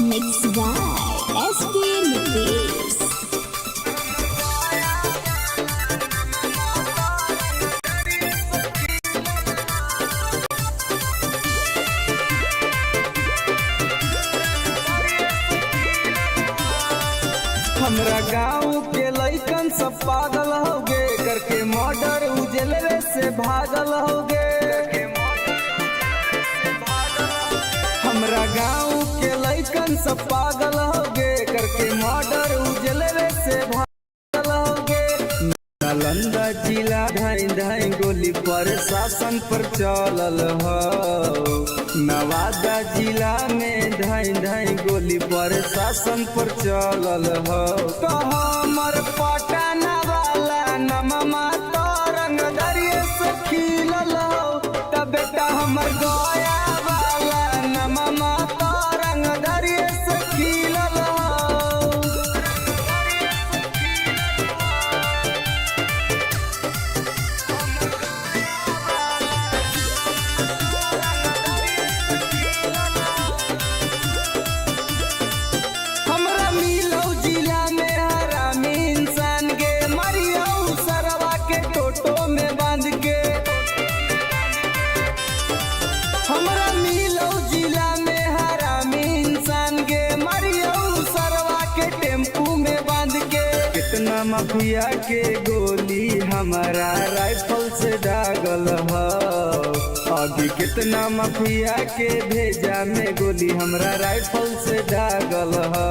Mixed by SP Lupis. हमरा गाँव के लइकन सब पागल होगे करके मर्डर उजलवे से भागल होगे। हमरा गाँव के लइकन सब पागल होगे करके मर्डर उजलवे से भागल होगे। नालंदा जिला ढाई ढाई गोली पर शासन पर चलल हो। नवादा जिला में ढाई ढाई गोली पर शासन पर चलल हो। तो हमर पटना वाला नममा तो रंग दरिये से खिलल हो। तब बेटा हमर गया वाला नममा तो रंग दरिये से खिलल हो। हमरा मिलौ जिला में हरामी इंसान के मरियौ सरवा के टोटो में बांध के। हमरा मिलौ जिला में हरामी इंसान के मरियौ सरवा के टेम्पू में बांध के। कितना माफिया के गोली हमारा राइफल से दागल हो। अभी कितना माफिया के भेजा में गोली हमरा राइफल से दागल हो।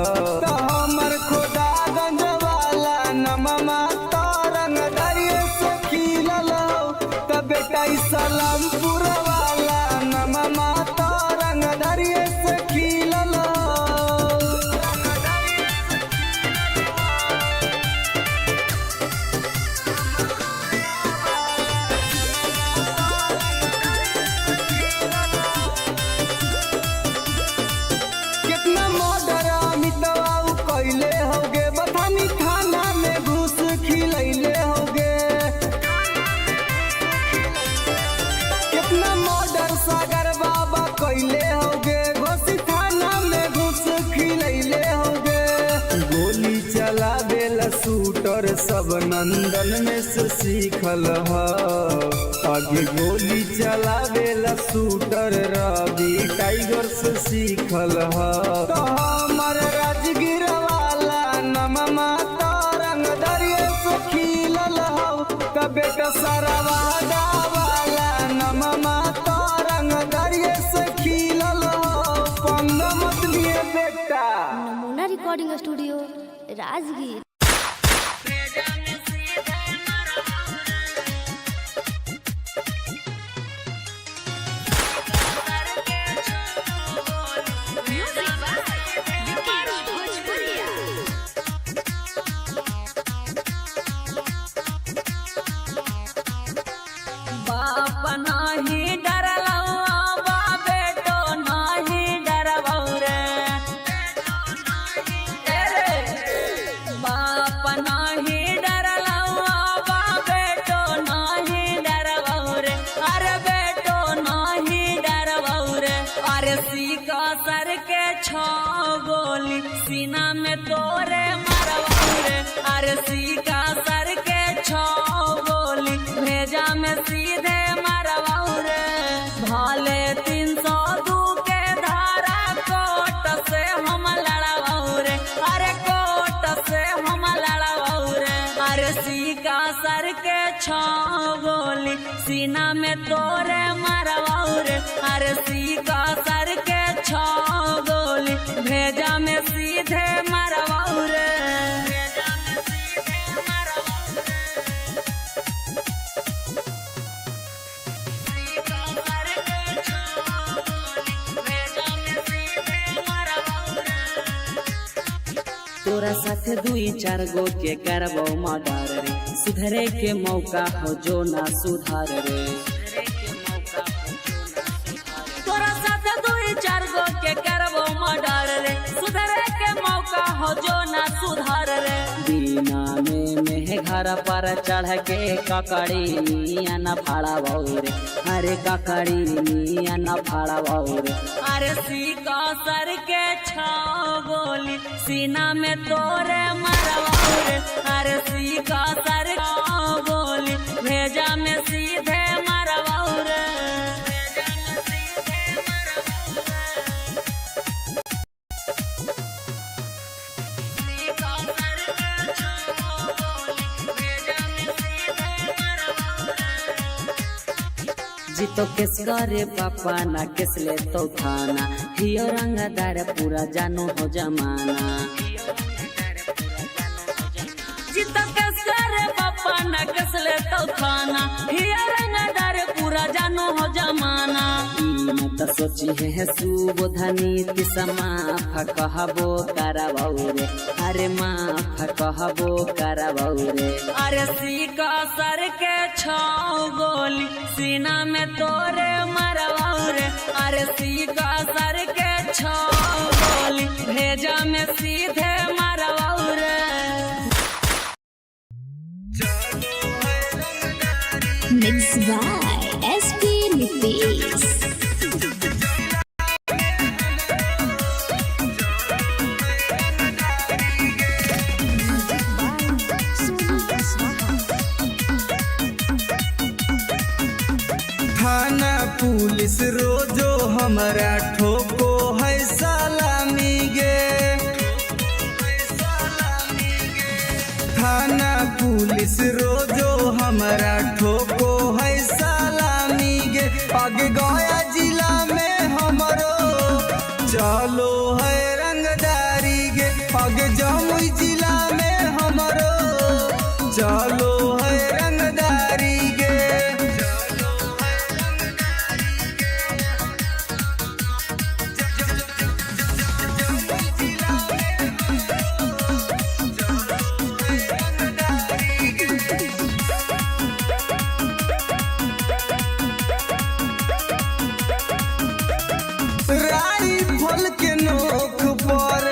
तो हमर खोदागंज वाला नममा तो रंग दरिये से खिलल हो। तो बेटा सलामपुर वाला नममा तो रंग दरिये से खिलल हो। कितना मर्डर अमितवा कैले होगे। बथानी थाना में घूस खिलैले होगे। कितना मर्डर सागर बाबा कैले होगे। घोसी थाना में घूस खिलैले होगे। गोली चलावेला शूटर सब नंदन में से सीखल हो। आगे गोली चलावेला शूटर रवि टाइगर से सीखल हो। तो हमर राजगीर वाला नममा तो रंग दरिये से खिलल हो। तो बेटा सरवादा वाला नममा तो रंग दरिये से खिलल हो। पंग मत लिए बेटा। नमूना रिकॉर्डिंग स्टूडियो राजगीर। बाप नाही डरलौआ बा बेटो नाही डरबौ रे। बाप नाही डरलौआ बा बेटो नाही डरबौ रे। अरे बेटो नाही डरबौ रे। अरे सीका सर के छो गोली सीना में तोरे मरबौ रे। अरे सीका सर के छो गोली भेजा में सीधे मरबौ रे। भाले 302 के धारा कोट से हम लड़बौ रे। अरे कोट से हम लड़बौ रे। अरे सीका सर के छो गोली सीना में तोरे मरबौ रे। अरे सीका सर के छो गोली भेजा में सीधे मरबौ रे। तोरा साथ 2-4 गो के करबौ मर्डर रे। सुधरे के मौका हो जो ना सुधार रे। तोरा साथ 2-4 गो के करबौ मर्डर रे। सुधरे के मौका हो जो ना सुधार रे। दीना में घर पर चढ़ के ककड़ी नियन फाड़बौ रे। अरे ककड़ी निया न फाड़ावा रे अरे सीका सर के छाओ गोली सीना में तोरे मरवा रे अरे सीका सर गोली भेजा में सीधे मरवा रे जीतो किस करे पापा ना किस ले तो थाना हियो रंगदार पूरा जानो हो जमाना जीतो किस करे पापा ना किस ले तो थाना हियो रंगदार पूरा जानो हो जमाना मत सोची है सुबोधनी तिसमा कहबो कराबो रे अरे माफ कहबो कराबो रे अरे सीका सर के छाओ गोली सीना में तोरे मरवा रे अरे सीका सर के छाओ गोली भेजा में सीधे मरवा रे Mixed by SP Nitish. थाना पुलिस रोजो हमारा ठोको है सलामी गे थाना पुलिस रोजो हमारा ठोको है सलामी गे आगे गया जिला में हमारो चलो है रंगदारी गे आगे जमुई जिला में हमारो चलो है रंगदारी गे राइफल के नोक पर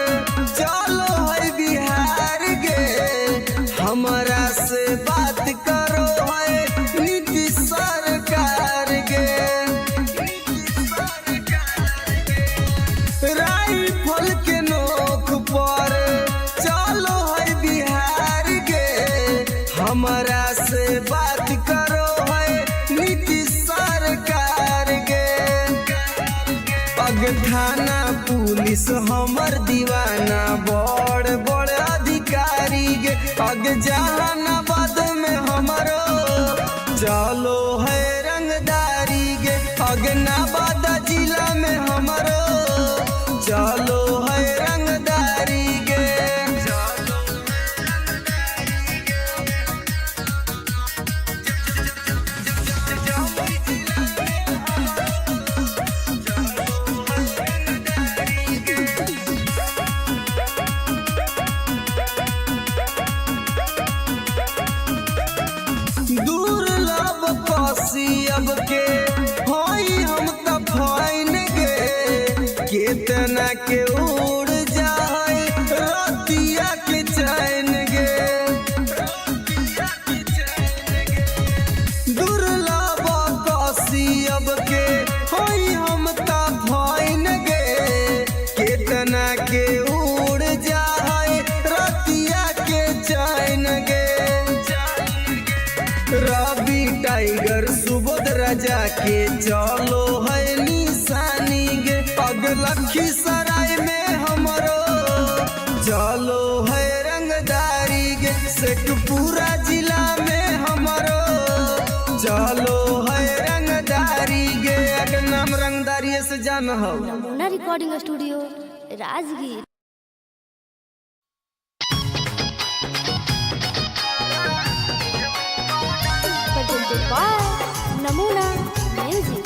चलो है बिहार गे हमारा से बात करो है नीतीश सरकार गे राइफल के नोक पर चलो है बिहार गे हमारा से बात करो है नीतीश सरकार गे अग थाना पुलिस हमर दीवाना बड़ बड़ अधिकारी गे अग जहानाबाद में हमारो चलो है रंगदारी गे अग नवादा जिला में हमारो चलो है रंगदारी गे दुर्लभ अब के होई हम त फाइन गे केतना के उड़ जाए रतिया के चैन गे दुर्लभ अब के होई हम त फाइन गे केतना के उड़ जाए रतिया के चैन गे रवि टाइगर सुबोध राजा के चलो है निशानी गे अग लखीसराय में हमारो चलो है रंगदारी गे शेखपुरा जिला में हमारो चलो है रंगदारी गे अगर नाम रंगदारी से जान हो Namuna recording studio Rajgir. Presented by Namuna Music.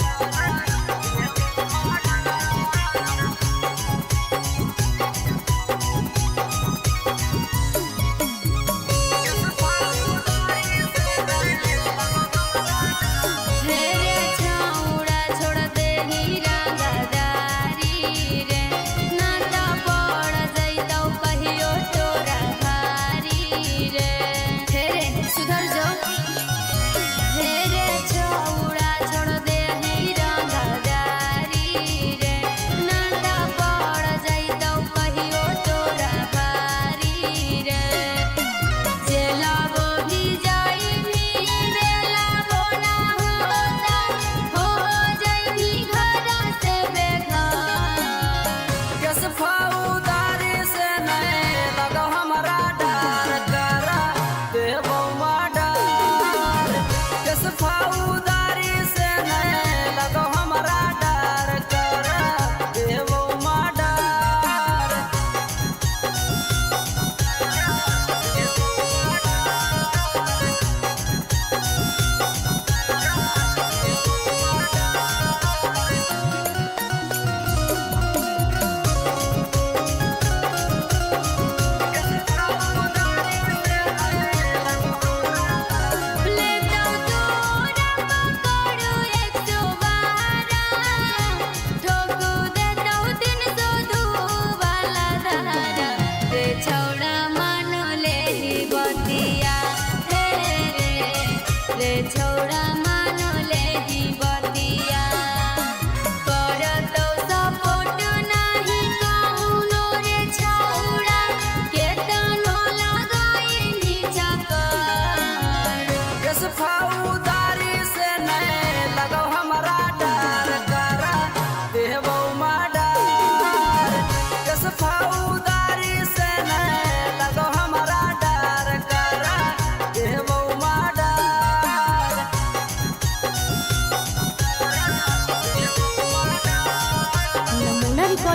छोड़ दे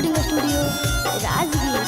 recording studio Rajgir.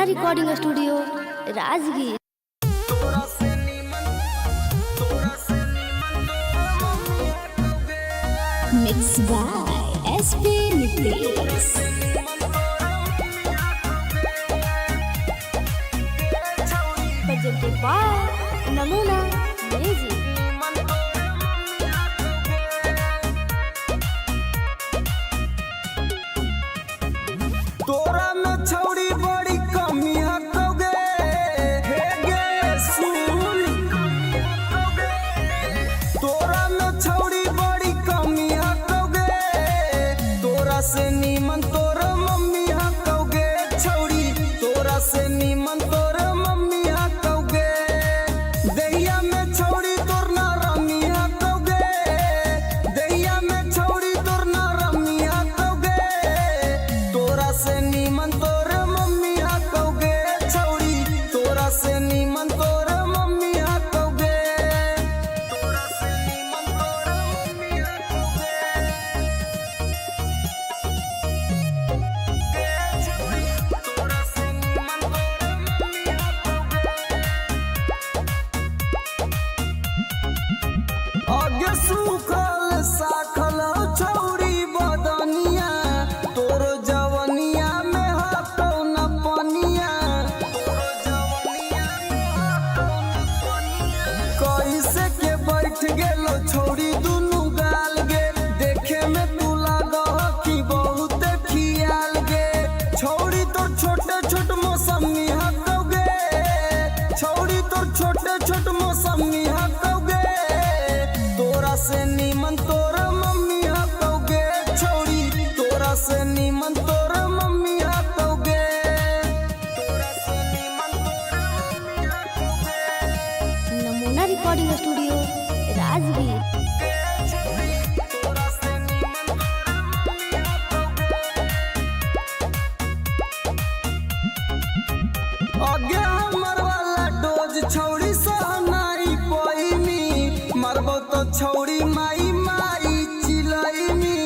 Recording studio Rajgir. Mix by SP Nitesh. Presented by Namuna music. तोरा में छौड़ी बड़ी कमियां कौगे हे गे सुन। तोरा में छौड़ी बड़ी कमियां कौगे, तोरा से नीमन तोर मम्मी कौगे छौड़ी, तोरा से नीमन तोर मम्मी कौगे। दैया में छौड़ी तोर ना रमिया कौगे, दैया में छौड़ी तोर ना रमिया कौगे। तोरा से नीमन तोर मम्मी कौगे छौड़ी, तोरा से नीमन तोर मम्मी कौगे। तोरा से नीमन तोर मम्मी कौगे छौड़ी, तोरा से नीमन तोर मम्मी। आगे सूखल साखल छौड़ी बदनिया, तोर जवनिया में हाथो न पनिया। कैसे के बैठ गेलो छौड़ी दुनु गाल गे, देखे में तू लागह कि बहुत खियाल गे। छौड़ी तोर छोटे छोट मौसमी कौगे, छौड़ी तोर छोटे छोट मौसमी कौगे। तोरा से नीमन तोर मम्मी कौगे छौड़ी, तोरा से नीमन तोर मम्मी कौगे। तोरा से नीमन तोर मम्मी कौगे। Namuna recording studio Rajgir. तोरा से नीमन तोर मम्मी। आगे हमर वाला डोज छौड़ी सहनाई पैनी, मरबो तो छौड़ी माई माई चिलैनी,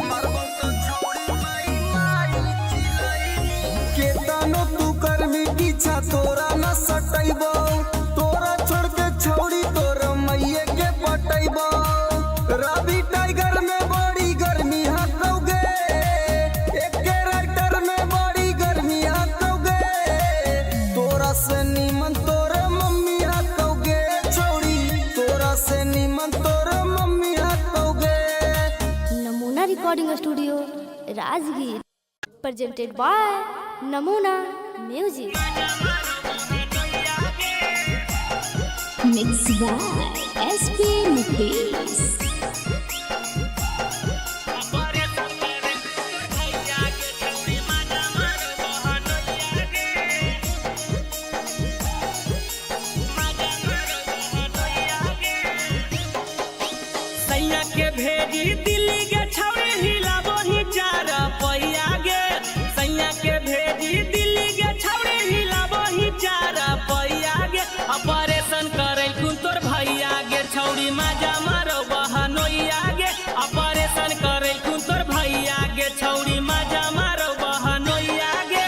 मरबो तो छौड़ी माई माई चिलैनी। केतनो तू करमी पीछा तोरा न सटैबो, तोरा छोड़ के छौड़ी तोर मैये के पटैबो। रवि टाइगर में बड़ी गर्मी कौगे, एके राइटर में बड़ी गर्मी कौगे। तोरा से नीमन तोर मम्मी कौगे छौड़ी, तोरा से नीमन तोर मम्मी कौगे। Namuna recording studio Rajgir. Presented by Namuna music. Mix by SP Nitesh. सैया के भेजी दिल्ली के छौड़ी हिलाबो ही चार पैया गे, सैया के भेजी दिल्ली के छौड़ी हिलाबो ही चार पैया गे। ऑपरेशन करे कुन तोर भैया गे छौड़ी माजा मारो बहनोइया गे, ऑपरेशन करे कुन तोर भैया गे छौड़ी माजा मारो बहनोइया गे।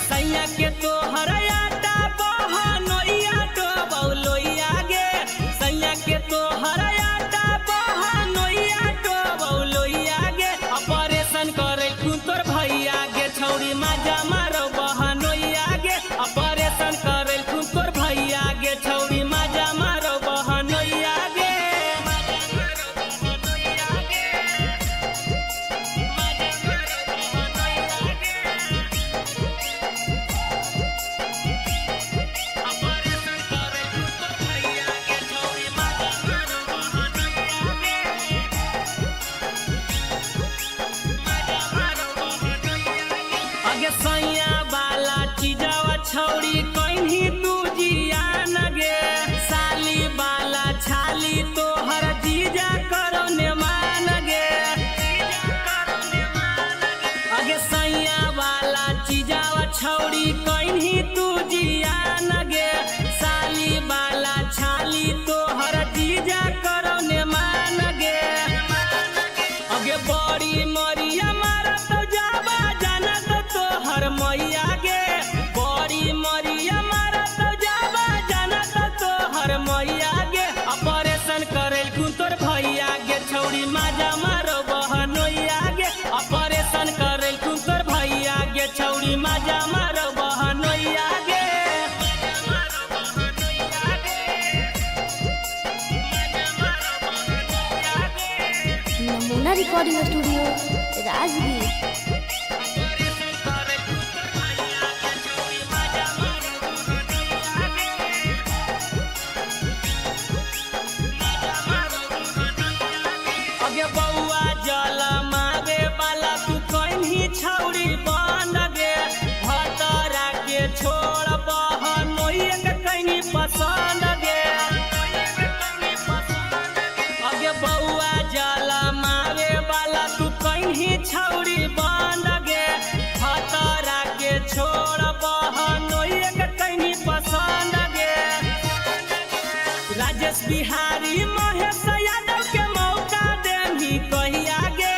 सैया के तोहर आटा बहनोइया तो बौलोइया गे, सैया के तोहर आटा बहनोइया तो रिकॉर्डिंग स्टूडियो राजगीर। अगे बउआ जला मारे वाला तू कहीं छौड़ी बन गे भतरा के छोड़ बहनोई के कहीं पसंद गे। अगे बउआ जला मारे वाला तू कहीं छौड़ी बन गे भतरा के छोड़ बहनोई के कहीं पसंद गे। राजेश बिहारी महेश यादव के मौका देही कहिया गे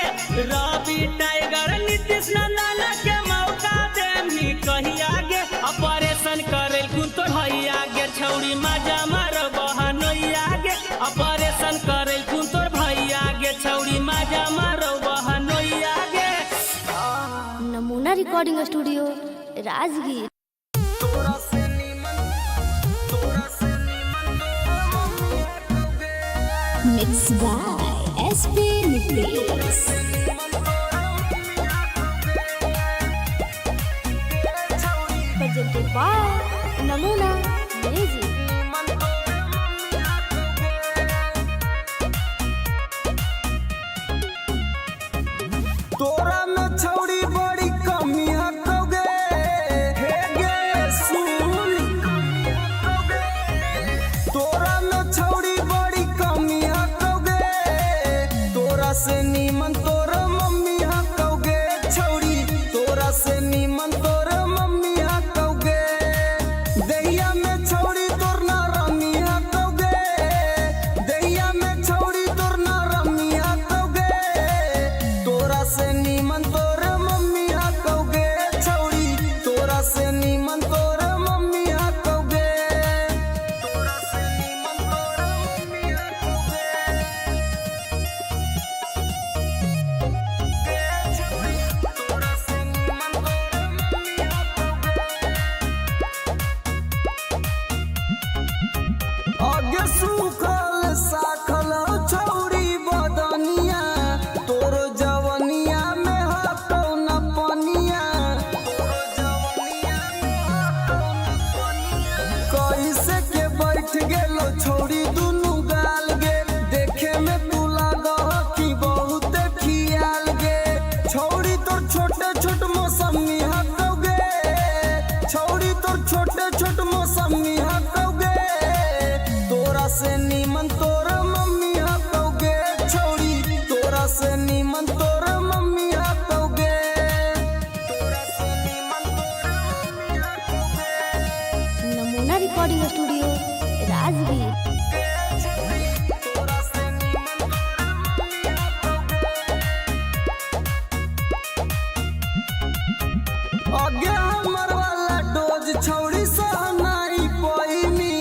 रवि टाइगर नीतीश नंदन के मौका देही कहिया गे। ऑपरेशन करे कुन तो भैया गे छौड़ी मजा मार बहनोइया गे। ऑपरेशन करे कुन तो भैया गे छौड़ी मजा मार बहनोइया गे। Namuna recording studio Rajgir. Mix by SP Nitesh. Presented by Namuna music. तोरा में छौड़ी बड़ी कमी हकोगे हे गे सुन। तोरा में छौड़ी बड़ी कमी हकोगे तोरा से नीमन तोर मम्मी हकोगे छौड़ी तोरा से नीमन तोर मम्मी हकोगे। दैया में छौड़ी तोर ना रमी हकोगे दैया में छौड़ी तोर ना रमी हकोगे तोरा से नीमन तोर मम्मी हकोगे छौड़ी तोरा से नीमन तोर मम्मी हकोगे। तोरा से नीमन तोर मम्मी हकोगे छौड़ी तोरा से नीमन तोर मम्मी हकोगे। आगे सूखल साखल छौड़ी बदनिया तोर जवनिया में हटो न पनिया। कैसे के बैठ गेलो छौड़ी दुनु गाल गे देखे में तू लागह कि बहुत खियाल गे। छौड़ी तोर छोटे छोट मौसमी हकोगे छौड़ी तोर छोटे छोट मौसमी हकोगे तोरा से नीमन तोर मम्मी हकोगे छौड़ी तोरा से नीमन तोर मम्मी हकोगे। तोरा से नीमन तोर मम्मी हकोगे नमूना रिकॉर्डिंग स्टूडियो राजगीर। तोरा से नीमन तोर मम्मी हकोगे। आगे हमर वाला डोज छौड़ी सहनाई पैनी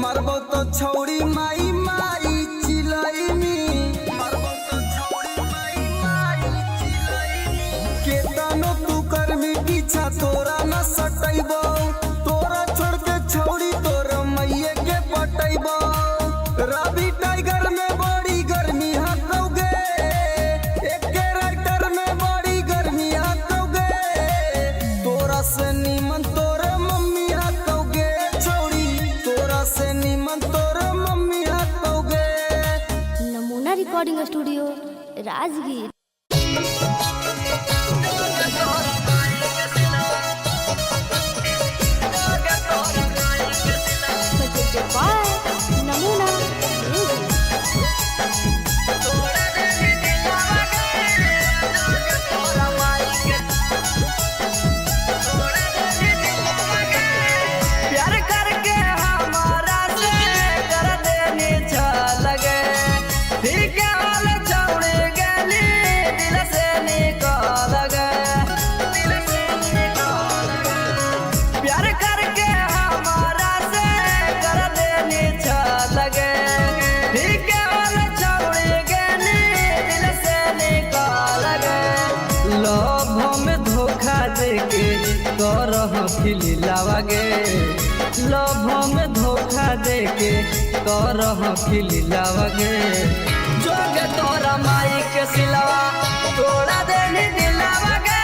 मरबो तो छौड़ी माई माई चिलैनी मरबो तो छौड़ी माई माई चिलैनी। केतनो तू करमी पीछा तोरा न सटैबो तोरा छोड़ के छौड़ी तोर मैये के पटैबो। रवि टाइगर में बड़ी गर्मी हकोगे एके राइटर में बड़ी गर्मी हकोगे तोरा से नीमन तोर मम्मी हकोगे छौड़ी तोरा से नीमन तोर मम्मी हकोगे। Namuna recording studio Rajgir. Presented by Namuna music. प्यार करके हमारा से कर देनी छल गे फिर क्या हाल छौड़ी गली दिल से निकल गे। प्यार करके हमारा से कर देनी छल गे फिर क्या हाल छौड़ी गली दिल से निकल गे। लोभ में धोखा देके करह खिलावा गे लोभ में धोखा देके करह खिलावा गे। जोगे तोरा माई के सिलवा तोड़ा देनी दिलावा गे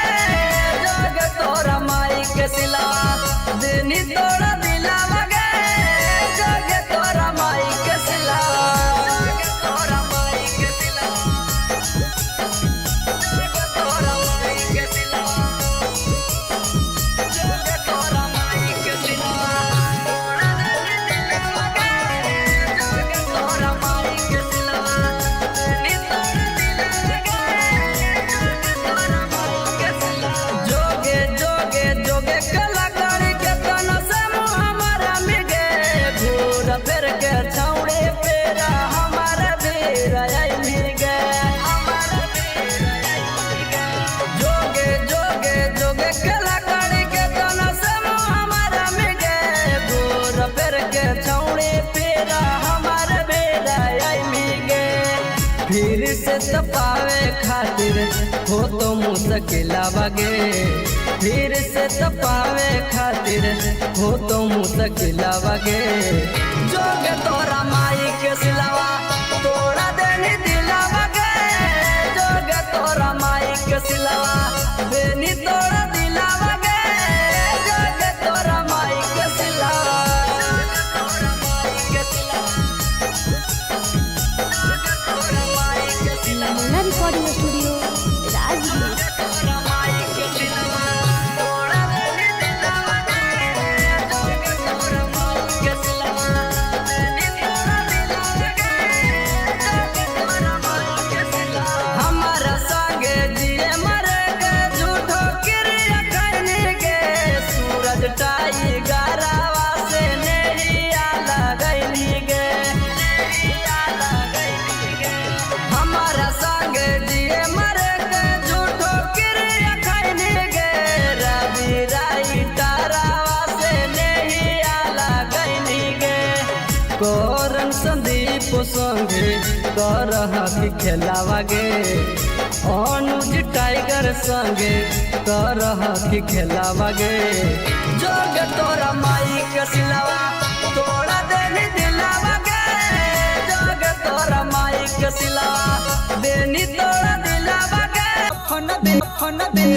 जोग तोरा माई के सिलावा देनी तोड़ा दिलावा गे जोग तोरा माई के सिलावा तोरा माई के सिलावा तोरा माई के सिलावा जोग तोरा माई के सिलावा तोड़ा देनी दिलावा गे जोग तोरा माई के सिलावा देनी तोड़ा दिलावा गे जोग तोरा माई के सिलावा जोगे जोगे जोगे कलाकारी के तना से मुँह हमारा मिगे भूर फिर के छौड़े पेरा हमारा बेरा आई मिगे हमारा बेरा आई मिगे जोगे जोगे जोगे कलाकारी के तना से मुँह हमारा मिगे भूर फिर के छौड़े पेरा हमारा बेरा आई मिगे फिर से तपावे खातिर हो तो मुश्किला बगे फिर से तपावे खातिर हो तो मुश्किला बगे जोग तोरा माई के सिलावा तोड़ा देनी दिलावा गे जोग तोरा माई के सिलावा देनी तोड़ा दिलावा गे जोग तोरा माई के सिलावा तोरा माई के सिलावा तोरा माई के सिलावा नमूना रिकॉर्डिंग स्टूडियो राजगीर तोरा माई के सिलावा तोड़ा देनी दिलावा गे जोग तोरा माई के सिलावा देनी तोड़ा दिलावा गे जोग तोरा माई के सिलावा हमारा संगे जिए मरे गे झूठो क्रिया करने गे सूरज टाई गरावा से नैया लगैनी गे नैया लगैनी गे हमारा संगे जिए मरे गे झूठो क्रिया करने गे रवि राई तारावा से नैया लगैनी गे कोरन संदीप संगे करहा की खेलावा गे अनुज टाइगर संगे करहा की खेलावा गे जोग तोरा माई के सिलावा तोड़ा देनी दिलावा गे जोग तोरा माई के सिलावा देनी तोड़ा दिलावा गे फन दे